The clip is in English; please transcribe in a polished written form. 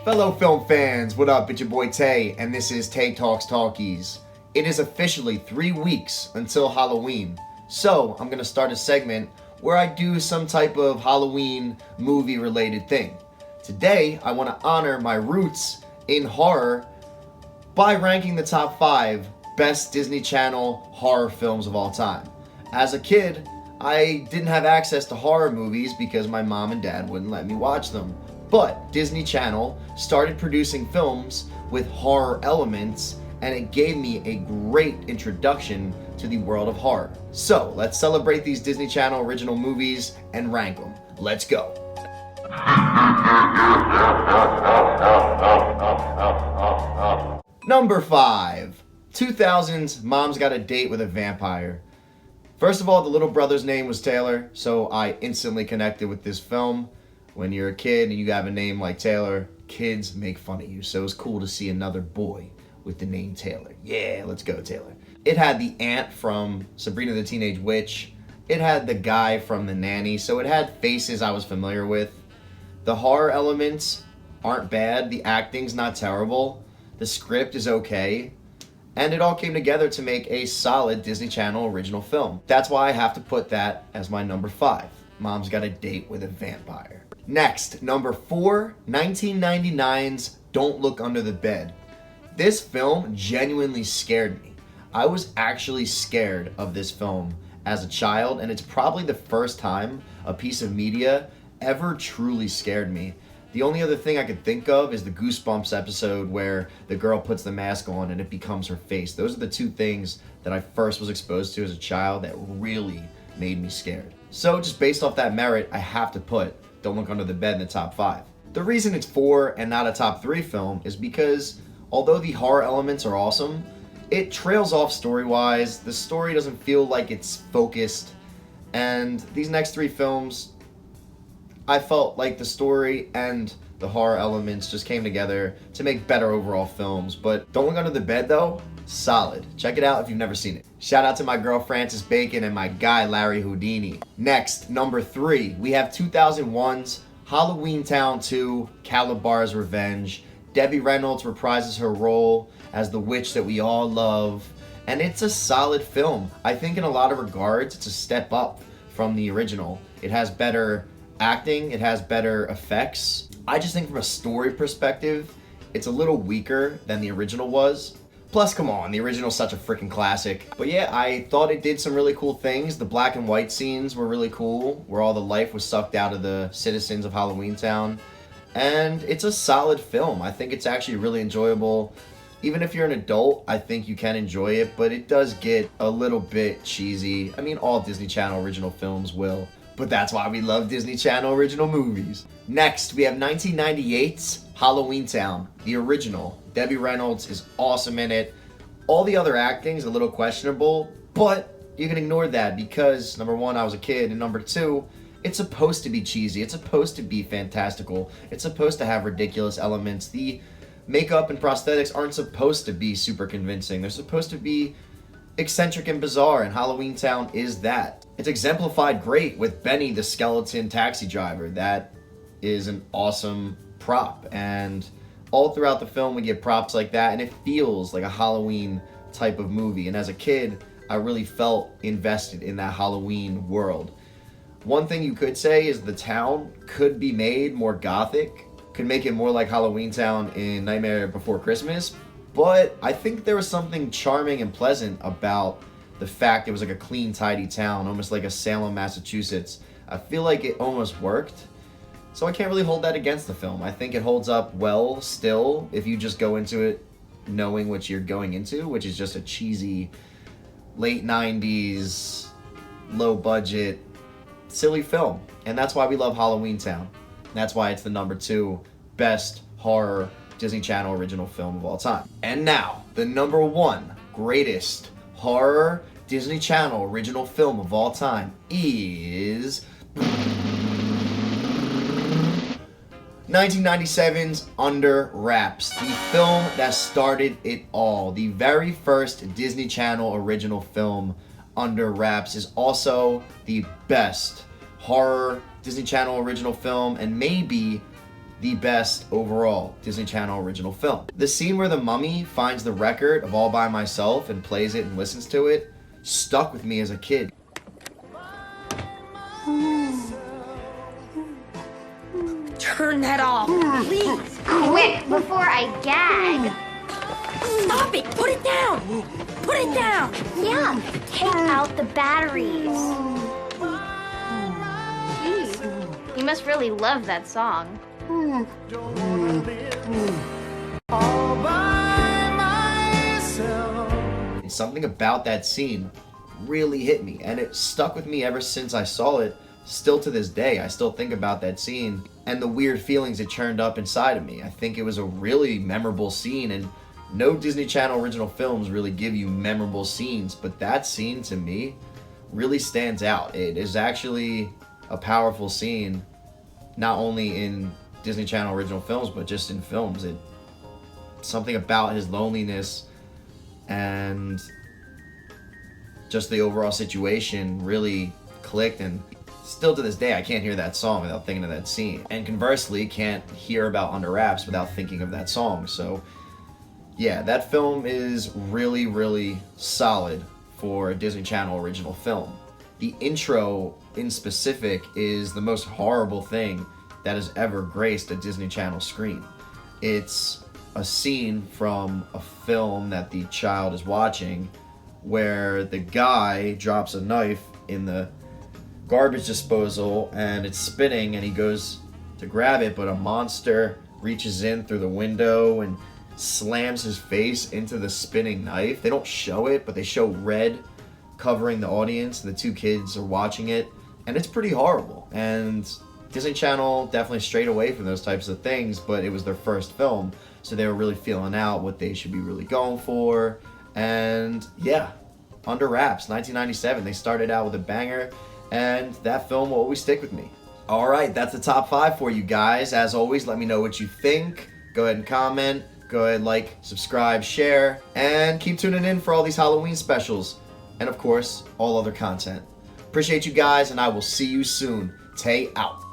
Fellow film fans, what up? It's your boy Tay, and this is Tay Talks Talkies. It is officially 3 weeks until Halloween, so I'm gonna start a segment where I do some type of Halloween movie related thing. Today, I want to honor my roots in horror by ranking the top 5 best Disney Channel horror films of all time. As a kid, I didn't have access to horror movies because my mom and dad wouldn't let me watch them. But Disney Channel started producing films with horror elements, and it gave me a great introduction to the world of horror. So let's celebrate these Disney Channel original movies and rank them. Let's go. Number 5, 2000's Mom's Got a Date with a Vampire. First of all, the little brother's name was Taylor, so I instantly connected with this film. When you're a kid and you have a name like Taylor, kids make fun of you, so it's cool to see another boy with the name Taylor. Yeah, let's go, Taylor. It had the aunt from Sabrina the Teenage Witch. It had the guy from The Nanny, so it had faces I was familiar with. The horror elements aren't bad, the acting's not terrible, the script is okay, and it all came together to make a solid Disney Channel original film. That's why I have to put that as my number 5. Mom's Got a Date with a Vampire. Next, number 4, 1999's Don't Look Under the Bed. This film genuinely scared me. I was actually scared of this film as a child, and it's probably the first time a piece of media ever truly scared me. The only other thing I could think of is the Goosebumps episode where the girl puts the mask on and it becomes her face. Those are the two things that I first was exposed to as a child that really made me scared. So just based off that merit, I have to put Don't Look Under the Bed in the top 5. The reason it's 4 and not a top 3 film is because although the horror elements are awesome, it trails off story-wise. The story doesn't feel like it's focused, and these next 3 films, I felt like the story and the horror elements just came together to make better overall films. But Don't Look Under the Bed though, solid. Check it out if you've never seen it. Shout out to my girl Frances Bacon and my guy Larry Houdini. Next, number 3, we have 2001's Halloween Town 2, Calabar's Revenge. Debbie Reynolds reprises her role as the witch that we all love, and it's a solid film. I think in a lot of regards, it's a step up from the original. It has better acting, it has better effects. I just think from a story perspective, it's a little weaker than the original was. Plus, come on, the original's such a freaking classic. But yeah, I thought it did some really cool things. The black and white scenes were really cool, where all the life was sucked out of the citizens of Halloween Town. And it's a solid film. I think it's actually really enjoyable. Even if you're an adult, I think you can enjoy it, but it does get a little bit cheesy. I mean, all Disney Channel original films will, but that's why we love Disney Channel original movies. Next, we have 1998's Halloween Town, the original. Debbie Reynolds is awesome in it. All the other acting is a little questionable, but you can ignore that because, number 1, I was a kid, and number 2, it's supposed to be cheesy. It's supposed to be fantastical. It's supposed to have ridiculous elements. The makeup and prosthetics aren't supposed to be super convincing. They're supposed to be eccentric and bizarre, and Halloween Town is that. It's exemplified great with Benny the skeleton taxi driver. That is an awesome prop, and all throughout the film we get props like that, and it feels like a Halloween type of movie. And as a kid, I really felt invested in that Halloween world. One thing you could say is the town could be made more gothic, could make it more like Halloween Town in Nightmare Before Christmas, but I think there was something charming and pleasant about the fact it was like a clean, tidy town, almost like a Salem, Massachusetts. I feel like it almost worked, so I can't really hold that against the film. I think it holds up well still if you just go into it knowing what you're going into, which is just a cheesy, late 90s, low budget, silly film. And that's why we love Halloween Town. That's why it's the number 2 best horror Disney Channel original film of all time. And now, the number 1 greatest horror Disney Channel original film of all time is 1997's Under Wraps, the film that started it all. The very first Disney Channel original film, Under Wraps, is also the best horror Disney Channel original film, and maybe the best overall Disney Channel original film. The scene where the mummy finds the record of All By Myself and plays it and listens to it stuck with me as a kid. Turn that off, please. Quick, before I gag. Stop it! Put it down! Put it down! Yeah, take out the batteries. Gee, you must really love that song. And something about that scene really hit me, and it stuck with me ever since I saw it. Still to this day, I still think about that scene and the weird feelings it churned up inside of me. I think it was a really memorable scene, and no Disney Channel original films really give you memorable scenes, but that scene to me really stands out. It is actually a powerful scene, not only in Disney Channel original films, but just in films. Something about his loneliness and just the overall situation really clicked, and still to this day I can't hear that song without thinking of that scene, and conversely can't hear about Under Wraps without thinking of that song. So yeah, that film is really, really solid for a Disney Channel original film. The intro in specific is the most horrible thing that has ever graced a Disney Channel screen. It's a scene from a film that the child is watching where the guy drops a knife in the garbage disposal and it's spinning, and he goes to grab it, but a monster reaches in through the window and slams his face into the spinning knife. They don't show it, but they show red covering the audience, and the two kids are watching it, and it's pretty horrible. And Disney Channel definitely strayed away from those types of things, but it was their first film, so they were really feeling out what they should be really going for. And yeah, Under Wraps, 1997, they started out with a banger, and that film will always stick with me. All right, that's the top 5 for you guys. As always, let me know what you think. Go ahead and comment. Go ahead, like, subscribe, share, and keep tuning in for all these Halloween specials, and of course, all other content. Appreciate you guys, and I will see you soon. Tay out.